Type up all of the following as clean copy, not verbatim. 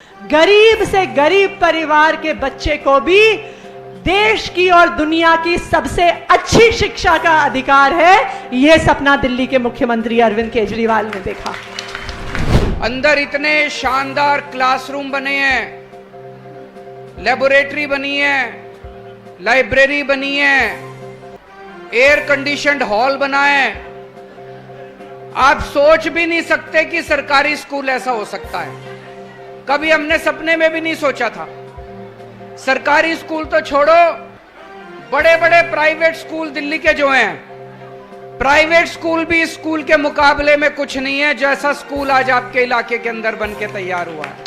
गरीब से गरीब परिवार के बच्चे को भी देश की और दुनिया की सबसे अच्छी शिक्षा का अधिकार है। यह सपना दिल्ली के मुख्यमंत्री अरविंद केजरीवाल ने देखा। अंदर इतने शानदार क्लासरूम बने हैं, लेबोरेटरी बनी है, लाइब्रेरी बनी है, एयर कंडीशनड हॉल बना है। आप सोच भी नहीं सकते कि सरकारी स्कूल ऐसा हो सकता है। कभी हमने सपने में भी नहीं सोचा था। सरकारी स्कूल तो छोड़ो, बड़े बड़े प्राइवेट स्कूल दिल्ली के जो हैं, प्राइवेट स्कूल भी स्कूल के मुकाबले में कुछ नहीं है जैसा स्कूल आज आपके इलाके के अंदर बन के तैयार हुआ है।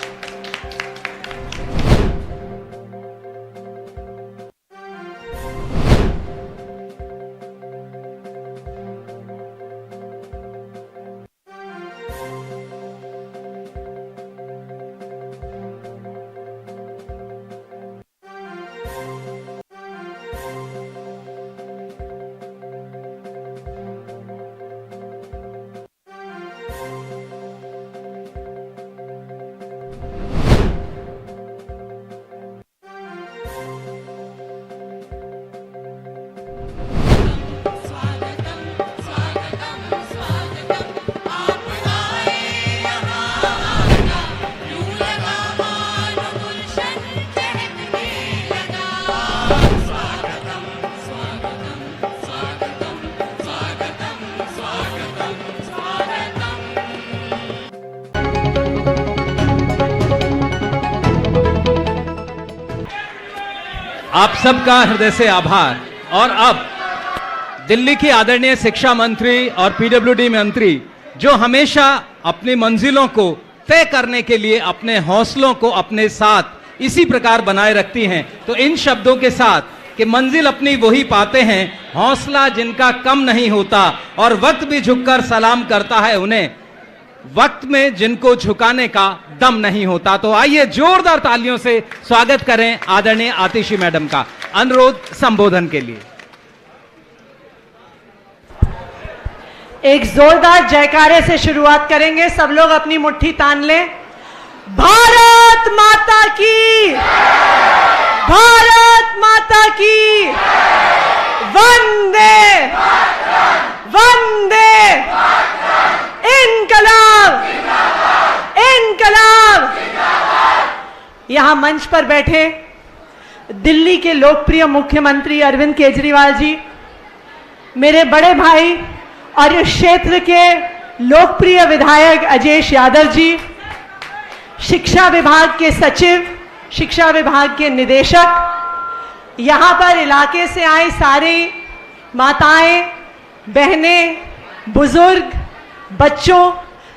आप सबका हृदय से आभार। और अब दिल्ली की आदरणीय शिक्षा मंत्री और पीडब्ल्यूडी मंत्री जो हमेशा अपनी मंजिलों को तय करने के लिए अपने हौसलों को अपने साथ इसी प्रकार बनाए रखती हैं, तो इन शब्दों के साथ कि मंजिल अपनी वही पाते हैं, हौसला जिनका कम नहीं होता और वक्त भी झुककर सलाम करता है उन्हें, वक्त में जिनको झुकाने का दम नहीं होता। तो आइए जोरदार तालियों से स्वागत करें आदरणीय आतिशी मैडम का। अनुरोध संबोधन के लिए। एक जोरदार जयकारे से शुरुआत करेंगे। सब लोग अपनी मुट्ठी तान लें। भारत माता की, भारत माता की, वंदे वंदे, इनकलाब इनकलाब। यहां मंच पर बैठे दिल्ली के लोकप्रिय मुख्यमंत्री अरविंद केजरीवाल जी, मेरे बड़े भाई और इस क्षेत्र के लोकप्रिय विधायक अजयेश यादव जी, शिक्षा विभाग के सचिव, शिक्षा विभाग के निदेशक, यहां पर इलाके से आए सारी माताएं, बहनें, बुजुर्ग, बच्चों,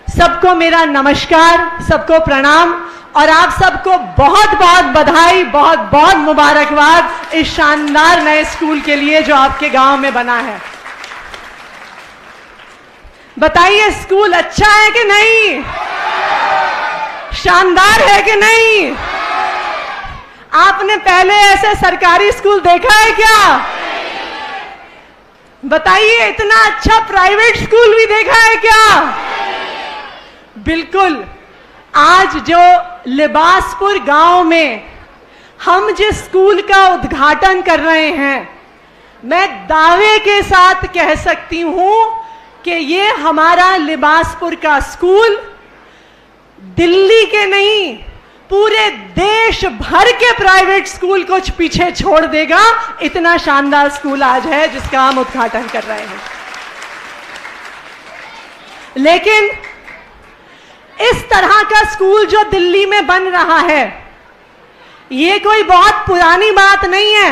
सबको मेरा नमस्कार, सबको प्रणाम और आप सबको बहुत बहुत बधाई, बहुत बहुत मुबारकबाद इस शानदार नए स्कूल के लिए जो आपके गांव में बना है। बताइए, स्कूल अच्छा है कि नहीं? शानदार है कि नहीं? आपने पहले ऐसे सरकारी स्कूल देखा है क्या? बताइए, इतना अच्छा प्राइवेट स्कूल भी देखा है क्या? बिल्कुल। आज जो लिबासपुर गांव में हम जिस स्कूल का उद्घाटन कर रहे हैं, मैं दावे के साथ कह सकती हूं कि ये हमारा लिबासपुर का स्कूल दिल्ली के नहीं, पूरे देश भर के प्राइवेट स्कूल को पीछे छोड़ देगा। इतना शानदार स्कूल आज है जिसका हम उद्घाटन कर रहे हैं। लेकिन इस तरह का स्कूल जो दिल्ली में बन रहा है, ये कोई बहुत पुरानी बात नहीं है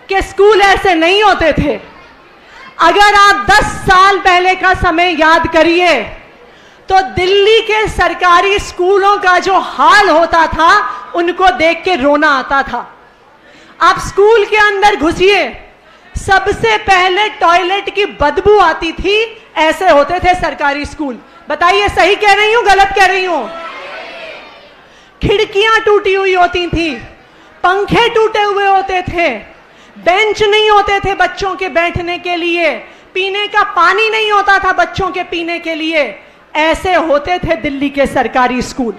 कि स्कूल ऐसे नहीं होते थे। अगर आप 10 साल पहले का समय याद करिए तो दिल्ली के सरकारी स्कूलों का जो हाल होता था, उनको देख के रोना आता था। आप स्कूल के अंदर घुसिए, सबसे पहले टॉयलेट की बदबू आती थी। ऐसे होते थे सरकारी स्कूल। बताइए, सही कह रही हूं, गलत कह रही हूं? खिड़कियां टूटी हुई होती थी, पंखे टूटे हुए होते थे, बेंच नहीं होते थे बच्चों के बैठने के लिए, पीने का पानी नहीं होता था बच्चों के पीने के लिए। ऐसे होते थे दिल्ली के सरकारी स्कूल।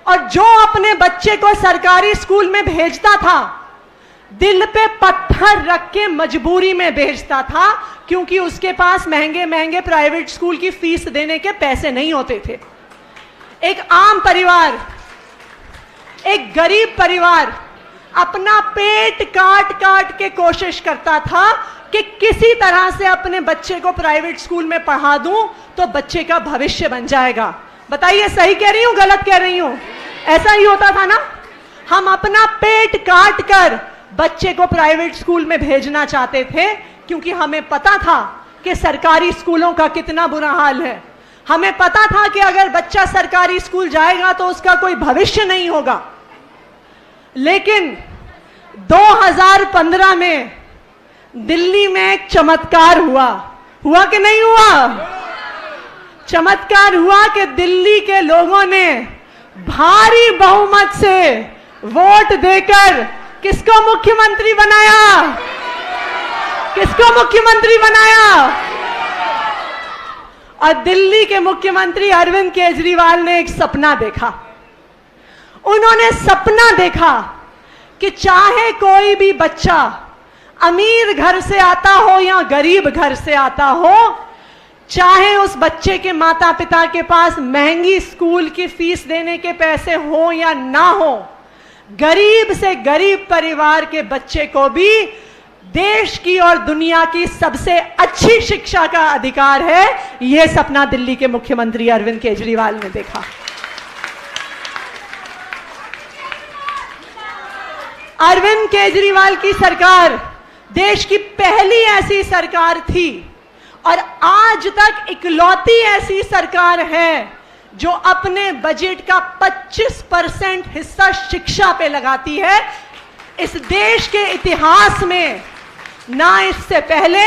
और जो अपने बच्चे को सरकारी स्कूल में भेजता था, दिल पे पत्थर रख के मजबूरी में भेजता था, क्योंकि उसके पास महंगे महंगे प्राइवेट स्कूल की फीस देने के पैसे नहीं होते थे। एक आम परिवार, एक गरीब परिवार अपना पेट काट काट के कोशिश करता था कि किसी तरह से अपने बच्चे को प्राइवेट स्कूल में पढ़ा दूं तो बच्चे का भविष्य बन जाएगा। बताइए सही कह रही हूं, गलत कह रही हूं? ऐसा ही होता था ना। हम अपना पेट काट कर बच्चे को प्राइवेट स्कूल में भेजना चाहते थे, क्योंकि हमें पता था कि सरकारी स्कूलों का कितना बुरा हाल है। हमें पता था कि अगर बच्चा सरकारी स्कूल जाएगा तो उसका कोई भविष्य नहीं होगा। लेकिन 2015 में दिल्ली में एक चमत्कार हुआ कि नहीं हुआ? चमत्कार हुआ कि दिल्ली के लोगों ने भारी बहुमत से वोट देकर किसको मुख्यमंत्री बनाया? किसको मुख्यमंत्री बनाया? और दिल्ली के मुख्यमंत्री अरविंद केजरीवाल ने एक सपना देखा। उन्होंने सपना देखा कि चाहे कोई भी बच्चा अमीर घर से आता हो या गरीब घर से आता हो, चाहे उस बच्चे के माता पिता के पास महंगी स्कूल की फीस देने के पैसे हो या ना हो, गरीब से गरीब परिवार के बच्चे को भी देश की और दुनिया की सबसे अच्छी शिक्षा का अधिकार है। यह सपना दिल्ली के मुख्यमंत्री अरविंद केजरीवाल ने देखा। अरविंद केजरीवाल की सरकार देश की पहली ऐसी सरकार थी और आज तक इकलौती ऐसी सरकार है जो अपने बजट का 25% हिस्सा शिक्षा पे लगाती है। इस देश के इतिहास में ना इससे पहले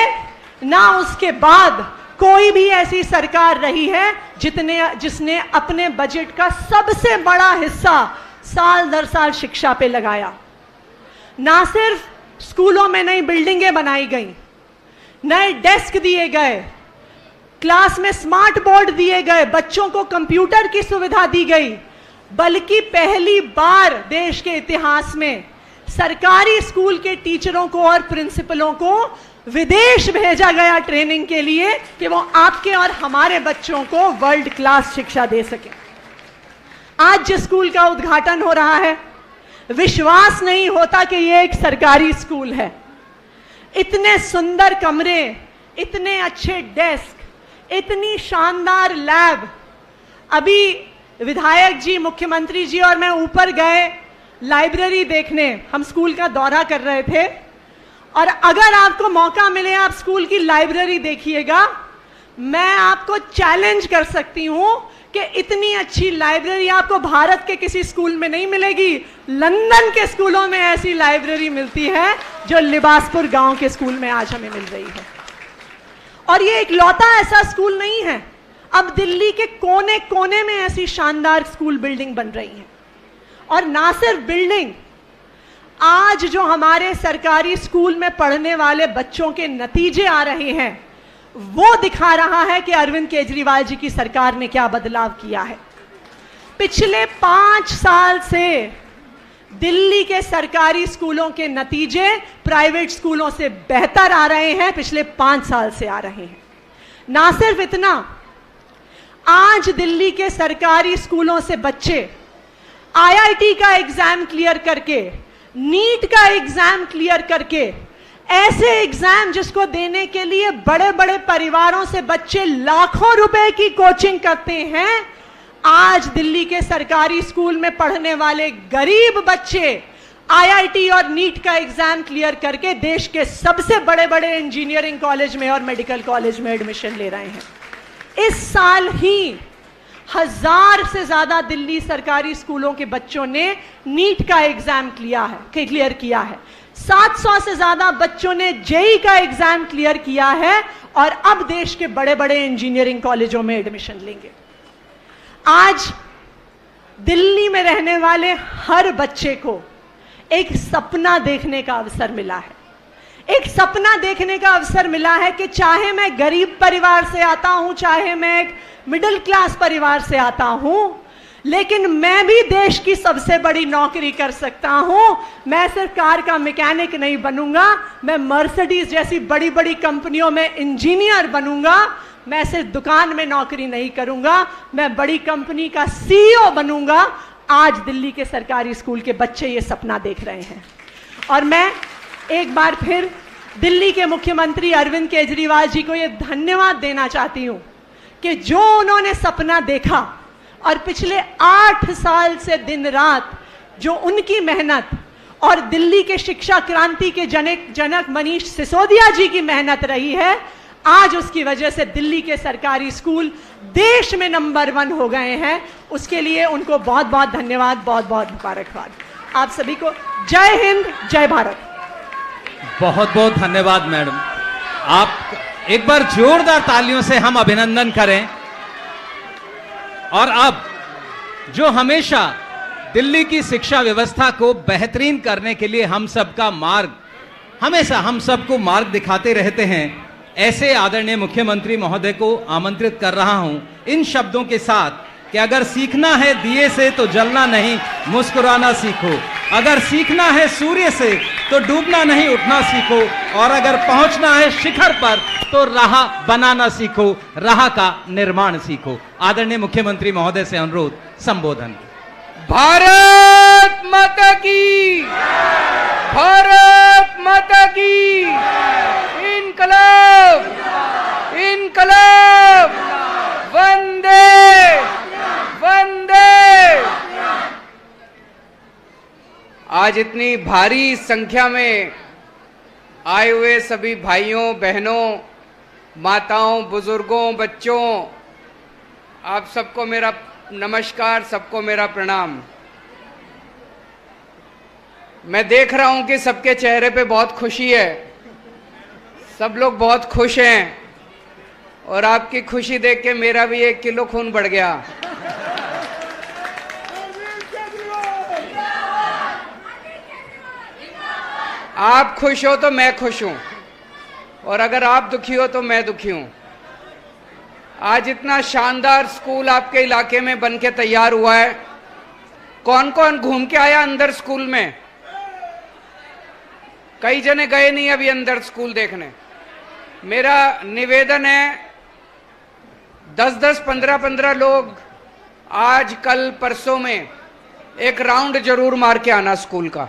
ना उसके बाद कोई भी ऐसी सरकार रही है जिसने अपने बजट का सबसे बड़ा हिस्सा साल दर साल शिक्षा पे लगाया। ना सिर्फ स्कूलों में नई बिल्डिंगें बनाई गई, नए डेस्क दिए गए, क्लास में स्मार्ट बोर्ड दिए गए, बच्चों को कंप्यूटर की सुविधा दी गई, बल्कि पहली बार देश के इतिहास में सरकारी स्कूल के टीचरों को और प्रिंसिपलों को विदेश भेजा गया ट्रेनिंग के लिए कि वो आपके और हमारे बच्चों को वर्ल्ड क्लास शिक्षा दे सके। आज जिस स्कूल का उद्घाटन हो रहा है, विश्वास नहीं होता कि ये एक सरकारी स्कूल है। इतने सुंदर कमरे, इतने अच्छे डेस्क, इतनी शानदार लैब। अभी विधायक जी, मुख्यमंत्री जी और मैं ऊपर गए लाइब्रेरी देखने, हम स्कूल का दौरा कर रहे थे, और अगर आपको मौका मिले आप स्कूल की लाइब्रेरी देखिएगा। मैं आपको चैलेंज कर सकती हूं कि इतनी अच्छी लाइब्रेरी आपको भारत के किसी स्कूल में नहीं मिलेगी। लंदन के स्कूलों में ऐसी लाइब्रेरी मिलती है जो लिबासपुर गांव के स्कूल में आज हमें मिल रही है। और ये इकलौता ऐसा स्कूल नहीं है, अब दिल्ली के कोने कोने में ऐसी शानदार स्कूल बिल्डिंग बन रही है। और ना सिर्फ बिल्डिंग, आज जो हमारे सरकारी स्कूल में पढ़ने वाले बच्चों के नतीजे आ रहे हैं वो दिखा रहा है कि अरविंद केजरीवाल जी की सरकार ने क्या बदलाव किया है। पिछले 5 साल से दिल्ली के सरकारी स्कूलों के नतीजे प्राइवेट स्कूलों से बेहतर आ रहे हैं, पिछले 5 साल से आ रहे हैं। ना सिर्फ इतना, आज दिल्ली के सरकारी स्कूलों से बच्चे आईआईटी का एग्जाम क्लियर करके, नीट का एग्जाम क्लियर करके, ऐसे एग्जाम जिसको देने के लिए बड़े बड़े परिवारों से बच्चे लाखों रुपए की कोचिंग करते हैं, आज दिल्ली के सरकारी स्कूल में पढ़ने वाले गरीब बच्चे आईआईटी और नीट का एग्जाम क्लियर करके देश के सबसे बड़े बड़े इंजीनियरिंग कॉलेज में और मेडिकल कॉलेज में एडमिशन ले रहे हैं। इस साल ही 1000 से ज्यादा दिल्ली सरकारी स्कूलों के बच्चों ने नीट का एग्जाम क्लियर किया है। 700 से ज्यादा बच्चों ने जेईई का एग्जाम क्लियर किया है और अब देश के बड़े बड़े इंजीनियरिंग कॉलेजों में एडमिशन लेंगे। आज दिल्ली में रहने वाले हर बच्चे को एक सपना देखने का अवसर मिला है। एक सपना देखने का अवसर मिला है कि चाहे मैं गरीब परिवार से आता हूं, चाहे मैं एक मिडिल क्लास परिवार से आता हूं, लेकिन मैं भी देश की सबसे बड़ी नौकरी कर सकता हूं। मैं सिर्फ कार का मैकेनिक नहीं बनूंगा, मैं मर्सिडीज जैसी बड़ी बड़ी कंपनियों में इंजीनियर बनूंगा। मैं सिर्फ दुकान में नौकरी नहीं करूंगा, मैं बड़ी कंपनी का सीईओ बनूंगा। आज दिल्ली के सरकारी स्कूल के बच्चे ये सपना देख रहे हैं। और मैं एक बार फिर दिल्ली के मुख्यमंत्री अरविंद केजरीवाल जी को ये धन्यवाद देना चाहती हूं कि जो उन्होंने सपना देखा और पिछले 8 साल से दिन रात जो उनकी मेहनत और दिल्ली के शिक्षा क्रांति के जनक मनीष सिसोदिया जी की मेहनत रही है, आज उसकी वजह से दिल्ली के सरकारी स्कूल देश में नंबर 1 हो गए हैं। उसके लिए उनको बहुत बहुत धन्यवाद, बहुत बहुत मुबारकबाद। आप सभी को जय हिंद, जय भारत। बहुत बहुत धन्यवाद मैडम। आप एक बार जोरदार तालियों से हम अभिनंदन करें। और अब जो हमेशा दिल्ली की शिक्षा व्यवस्था को बेहतरीन करने के लिए हम सबका मार्ग, हमेशा हम सबको मार्ग दिखाते रहते हैं, ऐसे आदरणीय मुख्यमंत्री महोदय को आमंत्रित कर रहा हूं इन शब्दों के साथ कि अगर सीखना है दिए से तो जलना नहीं, मुस्कुराना सीखो। अगर सीखना है सूर्य से तो डूबना नहीं, उठना सीखो। और अगर पहुंचना है शिखर पर तो राह बनाना सीखो, राह का निर्माण सीखो। आदरणीय मुख्यमंत्री महोदय से अनुरोध, संबोधन। भारत माता की, भारत माता की, इनकलाब, इनकलाब, वंदे वंदे। आज इतनी भारी संख्या में आए हुए सभी भाइयों बहनों, माताओं, बुजुर्गों, बच्चों, आप सबको मेरा नमस्कार, सबको मेरा प्रणाम। मैं देख रहा हूं कि सबके चेहरे पे बहुत खुशी है, सब लोग बहुत खुश हैं और आपकी खुशी देख के मेरा भी 1 किलो खून बढ़ गया। आप खुश हो तो मैं खुश हूं, और अगर आप दुखी हो तो मैं दुखी हूं। आज इतना शानदार स्कूल आपके इलाके में बन के तैयार हुआ है। कौन कौन घूम के आया अंदर स्कूल में? कई जने गए नहीं अभी अंदर स्कूल देखने। मेरा निवेदन है 10-10, 15-15 लोग आज कल परसों में एक राउंड जरूर मार के आना स्कूल का।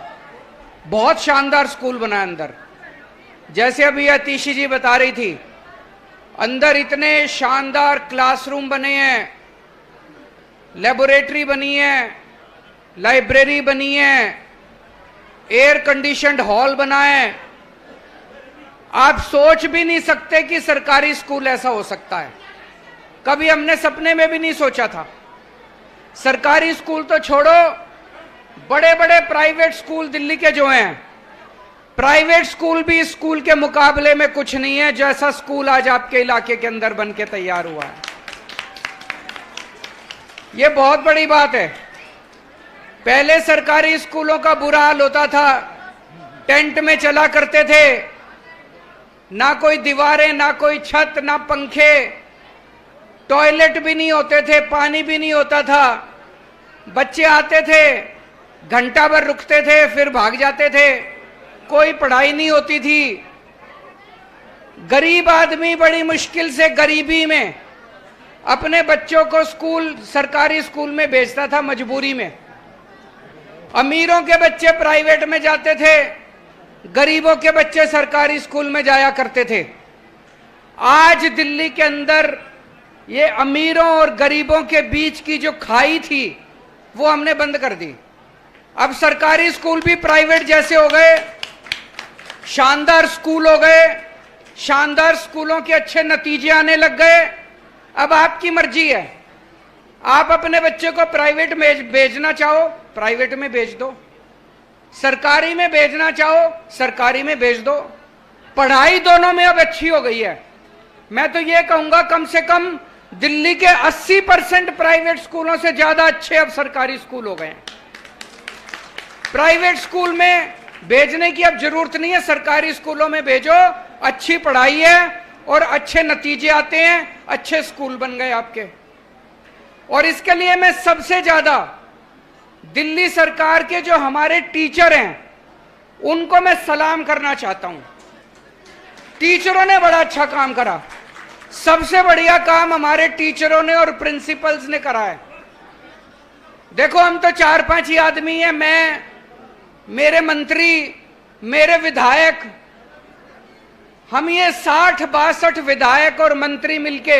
बहुत शानदार स्कूल बना है अंदर। जैसे अभी अतीशी जी बता रही थी, अंदर इतने शानदार क्लासरूम बने हैं, लेबोरेटरी बनी है, लाइब्रेरी बनी है, एयर कंडीशनड हॉल बना है। आप सोच भी नहीं सकते कि सरकारी स्कूल ऐसा हो सकता है। कभी हमने सपने में भी नहीं सोचा था। सरकारी स्कूल तो छोड़ो, बड़े बड़े प्राइवेट स्कूल दिल्ली के जो हैं, प्राइवेट स्कूल भी स्कूल के मुकाबले में कुछ नहीं है जैसा स्कूल आज आपके इलाके के अंदर बन के तैयार हुआ है। यह बहुत बड़ी बात है। पहले सरकारी स्कूलों का बुरा हाल होता था, टेंट में चला करते थे, ना कोई दीवारें, ना कोई छत, ना पंखे, टॉयलेट भी नहीं होते थे, पानी भी नहीं होता था। बच्चे आते थे, घंटा भर रुकते थे, फिर भाग जाते थे, कोई पढ़ाई नहीं होती थी। गरीब आदमी बड़ी मुश्किल से गरीबी में अपने बच्चों को स्कूल, सरकारी स्कूल में भेजता था मजबूरी में। अमीरों के बच्चे प्राइवेट में जाते थे, गरीबों के बच्चे सरकारी स्कूल में जाया करते थे। आज दिल्ली के अंदर ये अमीरों और गरीबों के बीच की जो खाई थी वो हमने बंद कर दी। अब सरकारी स्कूल भी प्राइवेट जैसे हो गए, शानदार स्कूल हो गए, शानदार स्कूलों के अच्छे नतीजे आने लग गए। अब आपकी मर्जी है, आप अपने बच्चे को प्राइवेट में भेजना चाहो प्राइवेट में भेज दो, सरकारी में भेजना चाहो सरकारी में भेज दो। पढ़ाई दोनों में अब अच्छी हो गई है। मैं तो ये कहूंगा कम से कम दिल्ली के 80% प्राइवेट स्कूलों से ज्यादा अच्छे अब सरकारी स्कूल हो गए हैं। प्राइवेट स्कूल में भेजने की अब जरूरत नहीं है, सरकारी स्कूलों में भेजो, अच्छी पढ़ाई है और अच्छे नतीजे आते हैं, अच्छे स्कूल बन गए आपके। और इसके लिए मैं सबसे ज्यादा दिल्ली सरकार के जो हमारे टीचर हैं उनको मैं सलाम करना चाहता हूं। टीचरों ने बड़ा अच्छा काम करा। सबसे बढ़िया काम हमारे टीचरों ने और प्रिंसिपल्स ने करा है। देखो, हम तो 4-5 ही आदमी हैं, मैं, मेरे मंत्री, मेरे विधायक, हम ये 60-62 विधायक और मंत्री मिलके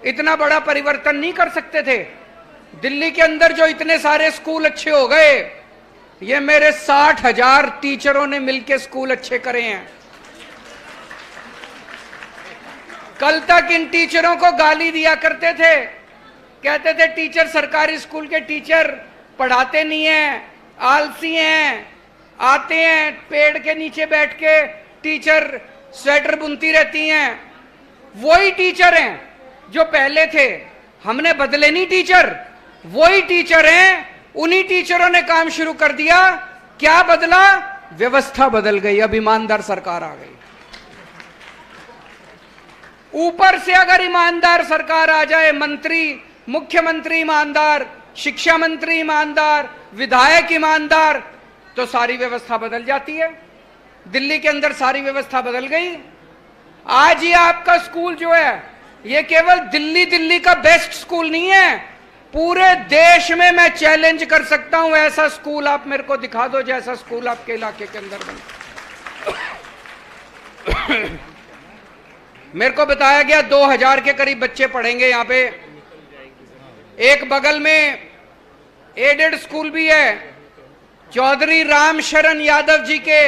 इतना बड़ा परिवर्तन नहीं कर सकते थे। दिल्ली के अंदर जो इतने सारे स्कूल अच्छे हो गए, ये मेरे 60,000 टीचरों ने मिलके स्कूल अच्छे करे हैं। कल तक इन टीचरों को गाली दिया करते थे, कहते थे टीचर, सरकारी स्कूल के टीचर पढ़ाते नहीं हैं, आलसी हैं, आते हैं पेड़ के नीचे बैठ के टीचर स्वेटर बुनती रहती हैं। वही टीचर हैं जो पहले थे, हमने बदले नहीं टीचर, वही टीचर हैं। उन्हीं टीचरों ने काम शुरू कर दिया। क्या बदला? व्यवस्था बदल गई। अब ईमानदार सरकार आ गई। ऊपर से अगर ईमानदार सरकार आ जाए, मंत्री, मुख्यमंत्री ईमानदार, शिक्षा मंत्री ईमानदार, विधायक ईमानदार, तो सारी व्यवस्था बदल जाती है। दिल्ली के अंदर सारी व्यवस्था बदल गई। आज ये आपका स्कूल जो है, ये केवल दिल्ली का बेस्ट स्कूल नहीं है, पूरे देश में मैं चैलेंज कर सकता हूं ऐसा स्कूल आप मेरे को दिखा दो जैसा स्कूल आपके इलाके के अंदर बना। मेरे को बताया गया 2000 के करीब बच्चे पढ़ेंगे यहां पे। एक बगल में एडेड स्कूल भी है। चौधरी राम शरण यादव जी के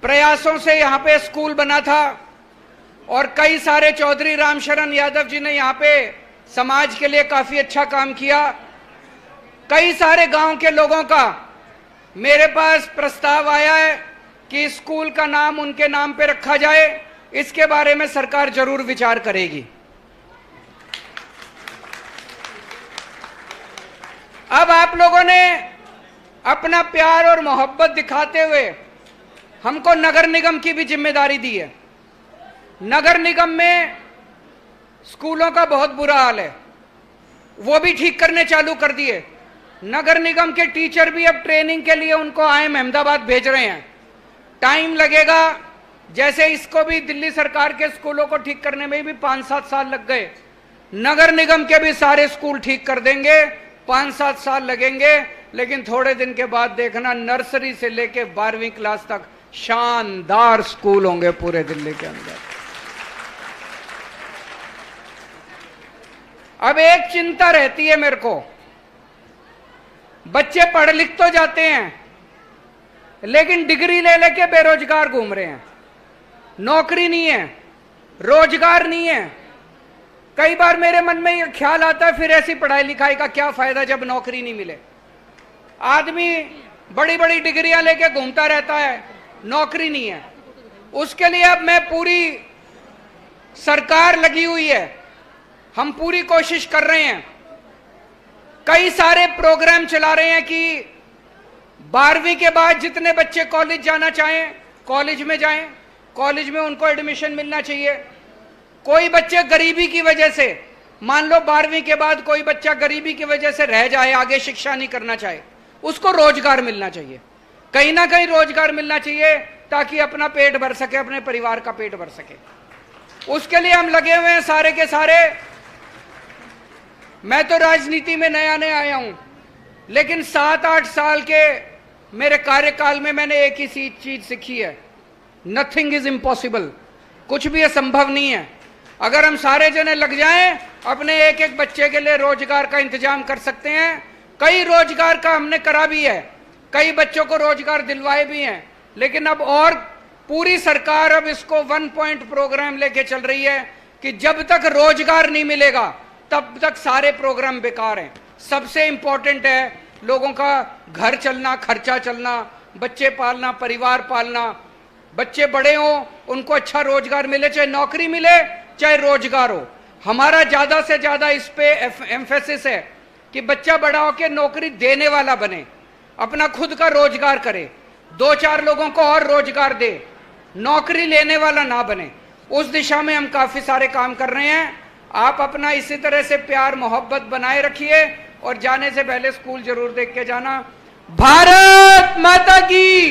प्रयासों से यहां पे स्कूल बना था और कई सारे चौधरी राम शरण यादव जी ने यहां पे समाज के लिए काफी अच्छा काम किया। कई सारे गांव के लोगों का मेरे पास प्रस्ताव आया है कि स्कूल का नाम उनके नाम पे रखा जाए। इसके बारे में सरकार जरूर विचार करेगी। अब आप लोगों ने अपना प्यार और मोहब्बत दिखाते हुए हमको नगर निगम की भी जिम्मेदारी दी है। नगर निगम में स्कूलों का बहुत बुरा हाल है, वो भी ठीक करने चालू कर दिए। नगर निगम के टीचर भी अब ट्रेनिंग के लिए उनको IIM अहमदाबाद भेज रहे हैं। टाइम लगेगा, जैसे इसको भी दिल्ली सरकार के स्कूलों को ठीक करने में भी 5-7 साल लग गए। नगर निगम के भी सारे स्कूल ठीक कर देंगे, 5-7 साल लगेंगे, लेकिन थोड़े दिन के बाद देखना नर्सरी से लेके 12वीं क्लास तक शानदार स्कूल होंगे पूरे दिल्ली के अंदर। अब एक चिंता रहती है मेरे को, बच्चे पढ़ लिख तो जाते हैं लेकिन डिग्री ले लेके बेरोजगार घूम रहे हैं। नौकरी नहीं है, रोजगार नहीं है। कई बार मेरे मन में यह ख्याल आता है, फिर ऐसी पढ़ाई लिखाई का क्या फायदा जब नौकरी नहीं मिले। आदमी बड़ी बड़ी डिग्रियां लेके घूमता रहता है, नौकरी नहीं है। उसके लिए अब मैं, पूरी सरकार लगी हुई है, हम पूरी कोशिश कर रहे हैं। कई सारे प्रोग्राम चला रहे हैं कि 12वीं के बाद जितने बच्चे कॉलेज जाना चाहें कॉलेज में जाएं, कॉलेज में उनको एडमिशन मिलना चाहिए। कोई बच्चे गरीबी की वजह से, मान लो 12वीं के बाद कोई बच्चा गरीबी की वजह से रह जाए, आगे शिक्षा नहीं करना चाहे, उसको रोजगार मिलना चाहिए। कहीं ना कहीं रोजगार मिलना चाहिए ताकि अपना पेट भर सके, अपने परिवार का पेट भर सके। उसके लिए हम लगे हुए हैं सारे के सारे। मैं तो राजनीति में नया आया हूं, लेकिन 7-8 साल के मेरे कार्यकाल में मैंने एक ही चीज सीखी है, नथिंग इज इम्पॉसिबल। कुछ भी असंभव नहीं है। अगर हम सारे जने लग जाएं, अपने एक एक बच्चे के लिए रोजगार का इंतजाम कर सकते हैं। कई रोजगार का हमने करा भी है, कई बच्चों को रोजगार दिलवाए भी हैं, लेकिन अब और पूरी सरकार अब इसको 1 पॉइंट प्रोग्राम लेके चल रही है कि जब तक रोजगार नहीं मिलेगा तब तक सारे प्रोग्राम बेकार हैं। सबसे इंपॉर्टेंट है लोगों का घर चलना, खर्चा चलना, बच्चे पालना, परिवार पालना। बच्चे बड़े हों, उनको अच्छा रोजगार मिले, चाहे नौकरी मिले चाहे रोजगार हो। हमारा ज्यादा से ज्यादा इस पे एम्फेसिस है कि बच्चा बड़ा होकर नौकरी देने वाला बने, अपना खुद का रोजगार करे, 2-4 लोगों को और रोजगार दे, नौकरी लेने वाला ना बने। उस दिशा में हम काफी सारे काम कर रहे हैं। आप अपना इसी तरह से प्यार मोहब्बत बनाए रखिए और जाने से पहले स्कूल जरूर देख के जाना। भारत माता की।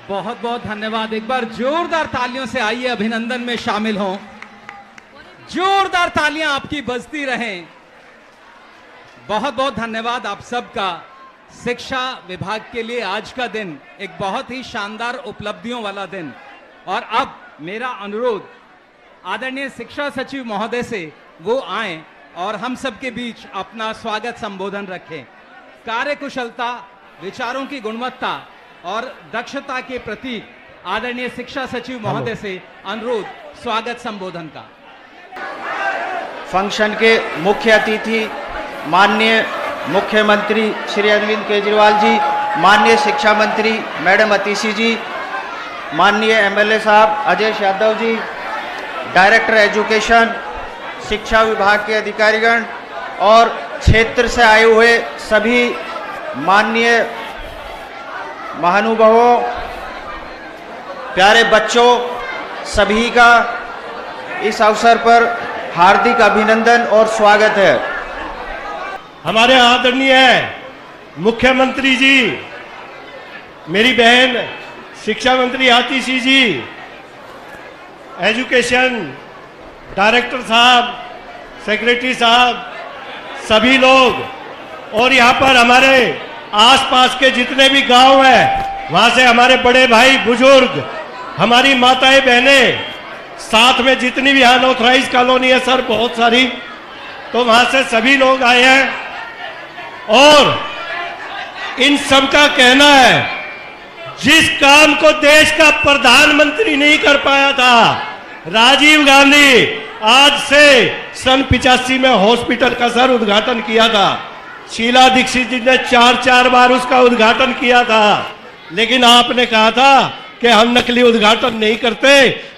बहुत बहुत धन्यवाद। एक बार जोरदार तालियों से आइए अभिनंदन में शामिल हों। जोरदार तालियां आपकी बजती रहें। बहुत बहुत धन्यवाद आप सबका। शिक्षा विभाग के लिए आज का दिन एक बहुत ही शानदार उपलब्धियों वाला दिन। और अब मेरा अनुरोध आदरणीय शिक्षा सचिव महोदय से वो आए और हम सबके बीच अपना स्वागत संबोधन रखें। कार्यकुशलता, विचारों की गुणवत्ता और दक्षता के प्रतीक आदरणीय शिक्षा सचिव महोदय से अनुरोध स्वागत संबोधन का। फंक्शन के मुख्य अतिथि माननीय मुख्यमंत्री श्री अरविंद केजरीवाल जी, माननीय शिक्षा मंत्री मैडम अतिशी जी, माननीय एमएलए साहब अजय यादव जी, डायरेक्टर एजुकेशन, शिक्षा विभाग के अधिकारीगण और क्षेत्र से आए हुए सभी माननीय महानुभावों, प्यारे बच्चों, सभी का इस अवसर पर हार्दिक अभिनंदन और स्वागत है। हमारे आदरणीय मुख्यमंत्री जी, मेरी बहन शिक्षा मंत्री आतिशी जी, एजुकेशन डायरेक्टर साहब, सेक्रेटरी साहब, सभी लोग और यहाँ पर हमारे आसपास के जितने भी गांव हैं, वहाँ से हमारे बड़े भाई बुजुर्ग, हमारी माताएं बहनें, साथ में जितनी भी अनऑथराइज कॉलोनी है सर बहुत सारी, तो वहाँ से सभी लोग आए हैं। और इन सब का कहना है, जिस काम को देश का प्रधानमंत्री नहीं कर पाया था, राजीव गांधी आज से सन 85 में हॉस्पिटल का सर उद्घाटन किया था। शीला दीक्षित जी ने 4 बार उसका उद्घाटन किया था, लेकिन आपने कहा था कि हम नकली उद्घाटन नहीं करते।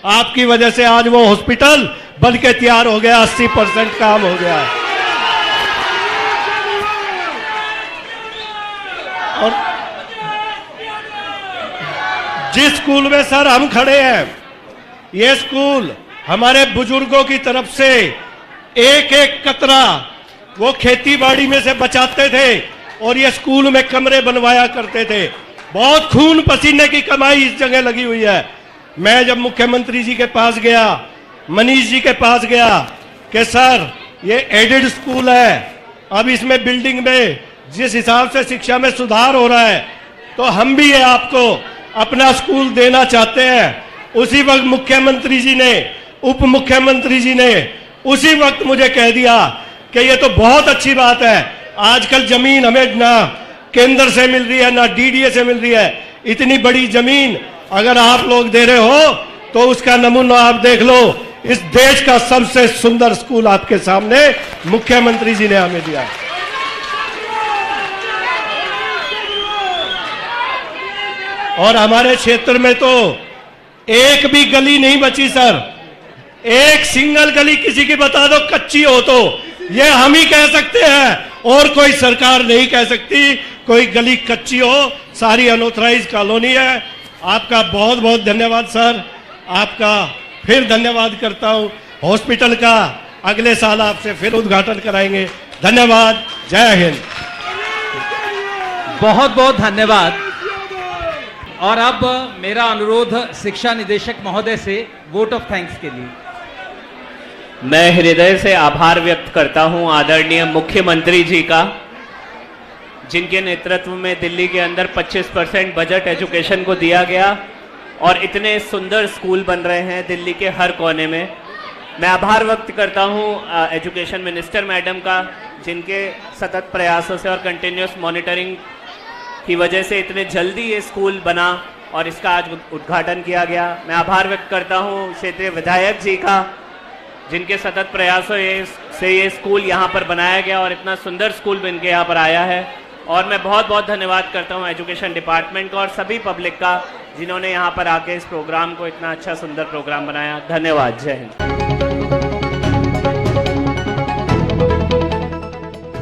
आपकी वजह से आज वो हॉस्पिटल बनके तैयार हो गया, 80% काम हो गया। और जिस स्कूल में सर हम खड़े हैं, ये स्कूल हमारे बुजुर्गों की तरफ से एक एक कतरा वो खेती बाड़ी में से बचाते थे और ये स्कूल में कमरे बनवाया करते थे। बहुत खून पसीने की कमाई इस जगह लगी हुई है। मैं जब मुख्यमंत्री जी के पास गया, मनीष जी के पास गया कि सर ये एडेड स्कूल है, अब इसमें बिल्डिंग में जिस हिसाब से शिक्षा में सुधार हो रहा है, तो हम भी ये आपको अपना स्कूल देना चाहते हैं। उसी वक्त मुख्यमंत्री जी ने, उप मुख्यमंत्री जी ने उसी वक्त मुझे कह दिया कि ये तो बहुत अच्छी बात है, आजकल जमीन हमें ना केंद्र से मिल रही है ना डीडीए से मिल रही है, इतनी बड़ी जमीन अगर आप लोग दे रहे हो तो उसका नमूना आप देख लो। इस देश का सबसे सुंदर स्कूल आपके सामने मुख्यमंत्री जी ने हमें दिया। और हमारे क्षेत्र में तो एक भी गली नहीं बची सर, एक सिंगल गली किसी की बता दो कच्ची हो तो ये हम ही कह सकते हैं और कोई सरकार नहीं कह सकती कोई गली कच्ची हो। सारी अनऑथराइज कॉलोनी है। आपका बहुत बहुत धन्यवाद सर, आपका फिर धन्यवाद करता हूं। हॉस्पिटल का अगले साल आपसे फिर उद्घाटन कराएंगे। धन्यवाद, जय हिंद। बहुत बहुत धन्यवाद। और अब मेरा अनुरोध शिक्षा निदेशक महोदय से वोट ऑफ थैंक्स के लिए। मैं हृदय से आभार व्यक्त करता हूं आदरणीय मुख्यमंत्री जी का, जिनके नेतृत्व में दिल्ली के अंदर 25% बजट एजुकेशन को दिया गया और इतने सुंदर स्कूल बन रहे हैं दिल्ली के हर कोने में। मैं आभार व्यक्त करता हूं एजुकेशन मिनिस्टर मैडम का, जिनके सतत प्रयासों से और कंटिन्यूस मॉनिटरिंग की वजह से इतने जल्दी ये स्कूल बना और इसका आज उद्घाटन किया गया। मैं आभार व्यक्त करता हूं क्षेत्रीय विधायक जी का, जिनके सतत प्रयासों से ये स्कूल यहाँ पर बनाया गया और इतना सुंदर स्कूल बन के यहाँ पर आया है। और मैं बहुत बहुत धन्यवाद करता हूँ एजुकेशन डिपार्टमेंट का और सभी पब्लिक का, जिन्होंने यहाँ पर आके इस प्रोग्राम को इतना अच्छा सुंदर प्रोग्राम बनाया। धन्यवाद, जय हिंद।